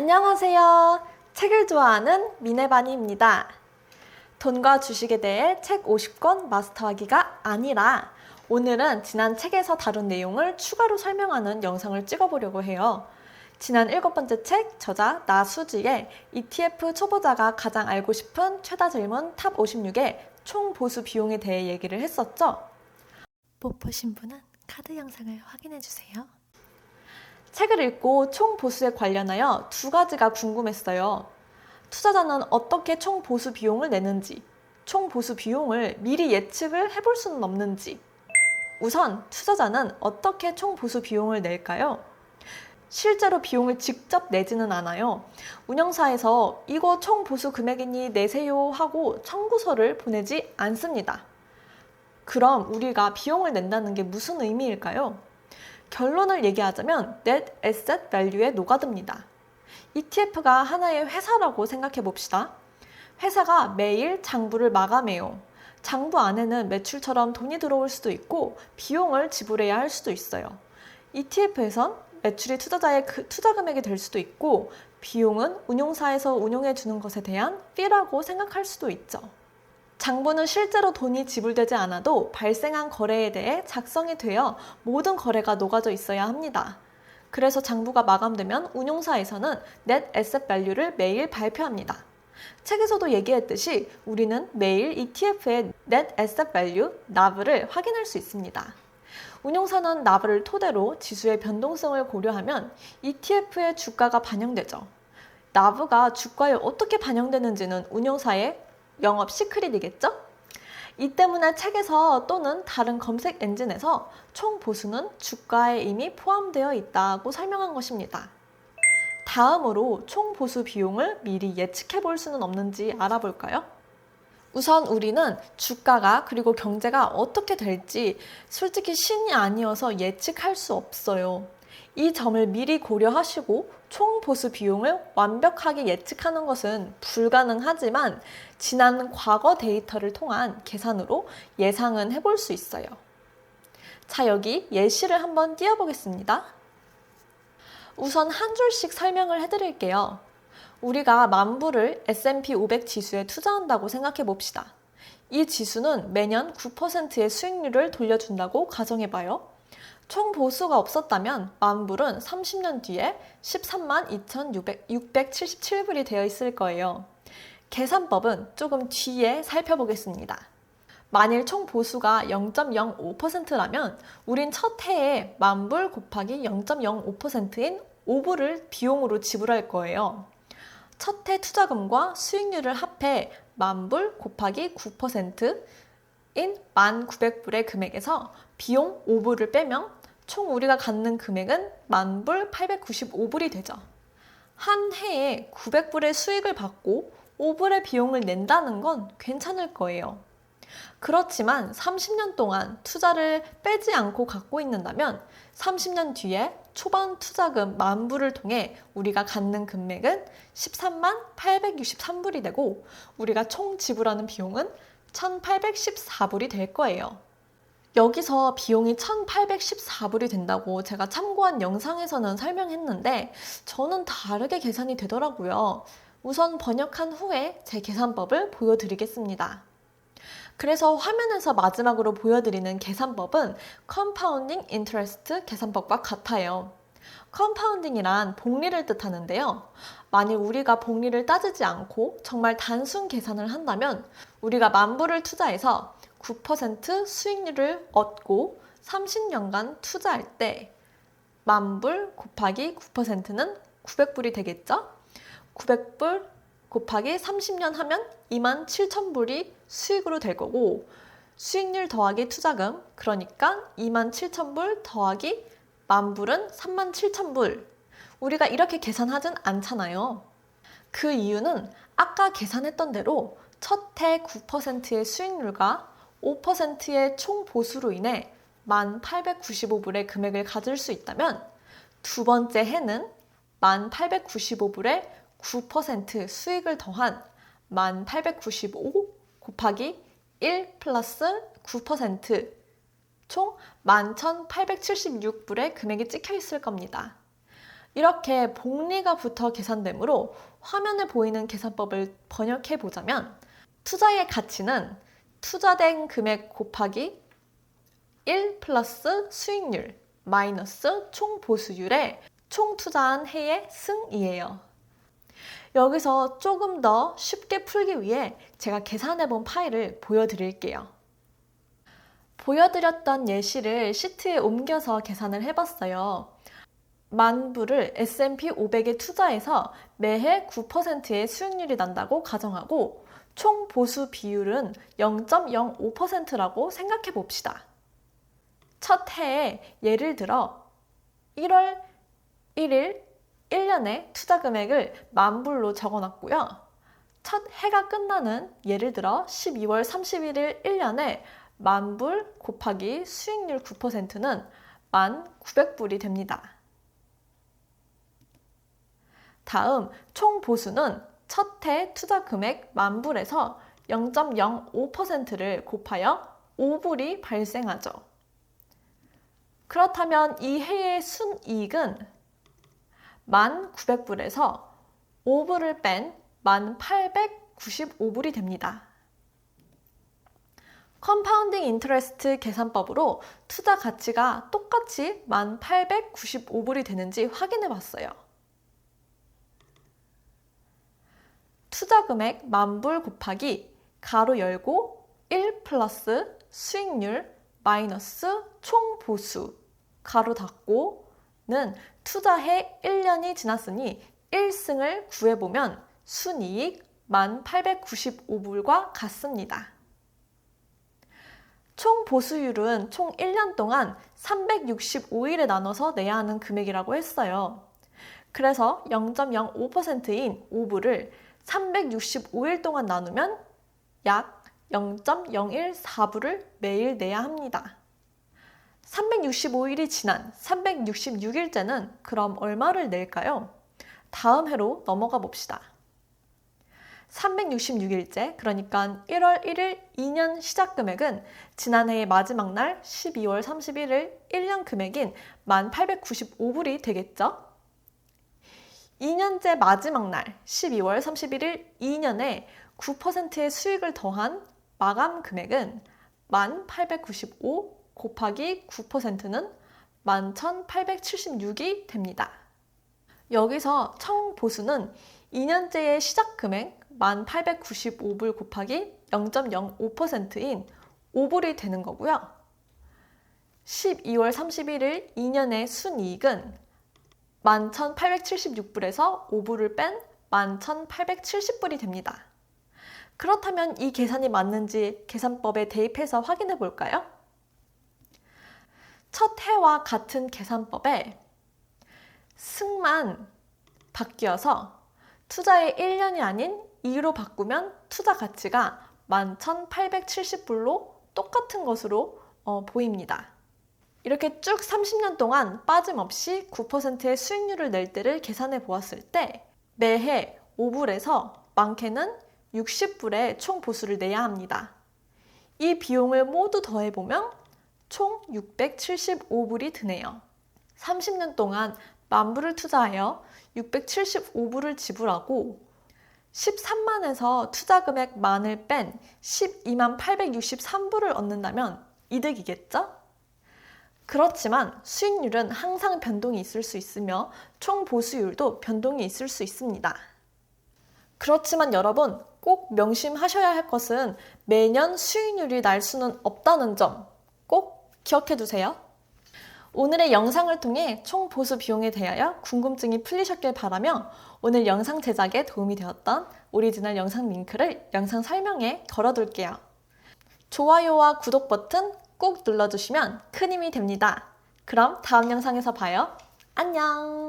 안녕하세요. 책을 좋아하는 미네바니입니다. 돈과 주식에 대해 책 50권 마스터하기가 아니라 오늘은 지난 책에서 다룬 내용을 추가로 설명하는 영상을 찍어보려고 해요. 지난 7번째 책 저자 나수지의 ETF 초보자가 가장 알고 싶은 최다 질문 탑 56의 총 보수 비용에 대해 얘기를 했었죠. 못 보신 분은 카드 영상을 확인해주세요. 책을 읽고 총 보수에 관련하여 두 가지가 궁금했어요. 투자자는 어떻게 총 보수 비용을 내는지, 총 보수 비용을 미리 예측을 해볼 수는 없는지. 우선 투자자는 어떻게 총 보수 비용을 낼까요? 실제로 비용을 직접 내지는 않아요. 운영사에서 이거 총 보수 금액이니 내세요 하고 청구서를 보내지 않습니다. 그럼 우리가 비용을 낸다는 게 무슨 의미일까요? 결론을 얘기하자면 Net Asset Value에 녹아듭니다. ETF가 하나의 회사라고 생각해 봅시다. 회사가 매일 장부를 마감해요. 장부 안에는 매출처럼 돈이 들어올 수도 있고 비용을 지불해야 할 수도 있어요. ETF에선 매출이 투자자의 투자 금액이 될 수도 있고 비용은 운용사에서 운용해 주는 것에 대한 fee라고 생각할 수도 있죠. 장부는 실제로 돈이 지불되지 않아도 발생한 거래에 대해 작성이 되어 모든 거래가 녹아져 있어야 합니다. 그래서 장부가 마감되면 운용사에서는 Net Asset Value를 매일 발표합니다. 책에서도 얘기했듯이 우리는 매일 ETF의 Net Asset Value, NAV를 확인할 수 있습니다. 운용사는 NAV를 토대로 지수의 변동성을 고려하면 ETF의 주가가 반영되죠. NAV가 주가에 어떻게 반영되는지는 운용사의 영업 시크릿이겠죠? 이 때문에 책에서 또는 다른 검색 엔진에서 총 보수는 주가에 이미 포함되어 있다고 설명한 것입니다. 다음으로 총 보수 비용을 미리 예측해 볼 수는 없는지 알아볼까요? 우선 우리는 주가가 그리고 경제가 어떻게 될지 솔직히 신이 아니어서 예측할 수 없어요. 이 점을 미리 고려하시고 총 보수 비용을 완벽하게 예측하는 것은 불가능하지만 지난 과거 데이터를 통한 계산으로 예상은 해볼 수 있어요. 자, 여기 예시를 한번 띄워보겠습니다. 우선 한 줄씩 설명을 해드릴게요. 우리가 10,000불을 S&P 500 지수에 투자한다고 생각해 봅시다. 이 지수는 매년 9%의 수익률을 돌려준다고 가정해봐요. 총 보수가 없었다면 10,000불은 30년 뒤에 132,677불이 되어 있을 거예요. 계산법은 조금 뒤에 살펴보겠습니다. 만일 총 보수가 0.05%라면 우린 첫 해에 10,000불 곱하기 0.05%인 5불을 비용으로 지불할 거예요. 첫 해 투자금과 수익률을 합해 10,000불 곱하기 9%인 1,900불의 금액에서 비용 5불을 빼면 총 우리가 갖는 금액은 10,000불 895불이 되죠. 한 해에 900불의 수익을 받고 5불의 비용을 낸다는 건 괜찮을 거예요. 그렇지만 30년 동안 투자를 빼지 않고 갖고 있는다면 30년 뒤에 초반 투자금 10,000불을 통해 우리가 갖는 금액은 13863불이 되고 우리가 총 지불하는 비용은 1814불이 될 거예요. 여기서 비용이 1814불이 된다고 제가 참고한 영상에서는 설명했는데 저는 다르게 계산이 되더라고요. 우선 번역한 후에 제 계산법을 보여드리겠습니다. 그래서 화면에서 마지막으로 보여드리는 계산법은 컴파운딩 인터레스트 계산법과 같아요. 컴파운딩이란 복리를 뜻하는데요. 만일 우리가 복리를 따지지 않고 정말 단순 계산을 한다면 우리가 10,000불을 투자해서 9% 수익률을 얻고 30년간 투자할 때 10,000불 곱하기 9%는 900불이 되겠죠? 900불 곱하기 30년 하면 27,000불이 수익으로 될 거고 수익률 더하기 투자금 그러니까 27,000불 더하기 10,000불은 37,000불 우리가 이렇게 계산하진 않잖아요. 그 이유는 아까 계산했던 대로 첫 해 9%의 수익률과 5%의 총 보수로 인해 1,895불의 금액을 가질 수 있다면 두 번째 해는 1,895불의 9% 수익을 더한 1,895 곱하기 1 플러스 9% 총 11,876불의 금액이 찍혀 있을 겁니다. 이렇게 복리가 붙어 계산되므로 화면에 보이는 계산법을 번역해 보자면 투자의 가치는 투자된 금액 곱하기 1 플러스 수익률 마이너스 총 보수율의 총 투자한 해의 승이에요. 여기서 조금 더 쉽게 풀기 위해 제가 계산해 본 파일을 보여드릴게요. 보여드렸던 예시를 시트에 옮겨서 계산을 해봤어요. 10,000불을 S&P 500에 투자해서 매해 9%의 수익률이 난다고 가정하고 총 보수 비율은 0.05%라고 생각해 봅시다. 첫 해에 예를 들어 1월 1일 1년에 투자 금액을 10,000불로 적어놨고요. 첫 해가 끝나는 예를 들어 12월 31일 1년에 10,000불 곱하기 수익률 9%는 1,900불이 됩니다. 다음 총 보수는 첫 해 투자 금액 10,000불에서 0.05%를 곱하여 5불이 발생하죠. 그렇다면 이 해의 순이익은 1,900불에서 5불을 뺀 1,895불이 됩니다. 컴파운딩 인터레스트 계산법으로 투자 가치가 똑같이 1,895불이 되는지 확인해 봤어요. 투자 금액 10,000불 곱하기 가로 열고 1 플러스 수익률 마이너스 총 보수 가로 닫고는 투자해 1년이 지났으니 1승을 구해보면 순이익 1,895불과 같습니다. 총 보수율은 총 1년 동안 365일에 나눠서 내야 하는 금액이라고 했어요. 그래서 0.05%인 5불을 365일 동안 나누면 약 0.014불을 매일 내야 합니다. 365일이 지난 366일째는 그럼 얼마를 낼까요? 다음 해로 넘어가 봅시다. 366일째, 그러니까 1월 1일 2년 시작 금액은 지난해의 마지막 날 12월 31일 1년 금액인 1,895불이 되겠죠? 2년째 마지막 날 12월 31일 2년에 9%의 수익을 더한 마감 금액은 1,895 곱하기 9%는 11,876이 됩니다. 여기서 총 보수는 2년째의 시작 금액 1,895불 곱하기 0.05%인 5불이 되는 거고요. 12월 31일 2년의 순이익은 11,876불에서 5불을 뺀 11,870불이 됩니다. 그렇다면 이 계산이 맞는지 계산법에 대입해서 확인해 볼까요? 첫 해와 같은 계산법에 승만 바뀌어서 투자의 1년이 아닌 2로 바꾸면 투자 가치가 11,870불로 똑같은 것으로 보입니다. 이렇게 쭉 30년 동안 빠짐없이 9%의 수익률을 낼 때를 계산해 보았을 때 매해 5불에서 많게는 60불의 총 보수를 내야 합니다. 이 비용을 모두 더해보면 총 675불이 드네요. 30년 동안 10,000불을 투자하여 675불을 지불하고 13만에서 투자 금액 10,000을 뺀 12만 863불을 얻는다면 이득이겠죠? 그렇지만 수익률은 항상 변동이 있을 수 있으며 총 보수율도 변동이 있을 수 있습니다. 그렇지만 여러분 꼭 명심하셔야 할 것은 매년 수익률이 날 수는 없다는 점 꼭 기억해 두세요. 오늘의 영상을 통해 총 보수 비용에 대하여 궁금증이 풀리셨길 바라며 오늘 영상 제작에 도움이 되었던 오리지널 영상 링크를 영상 설명에 걸어둘게요. 좋아요와 구독 버튼 꼭 눌러주시면 큰 힘이 됩니다. 그럼 다음 영상에서 봐요. 안녕!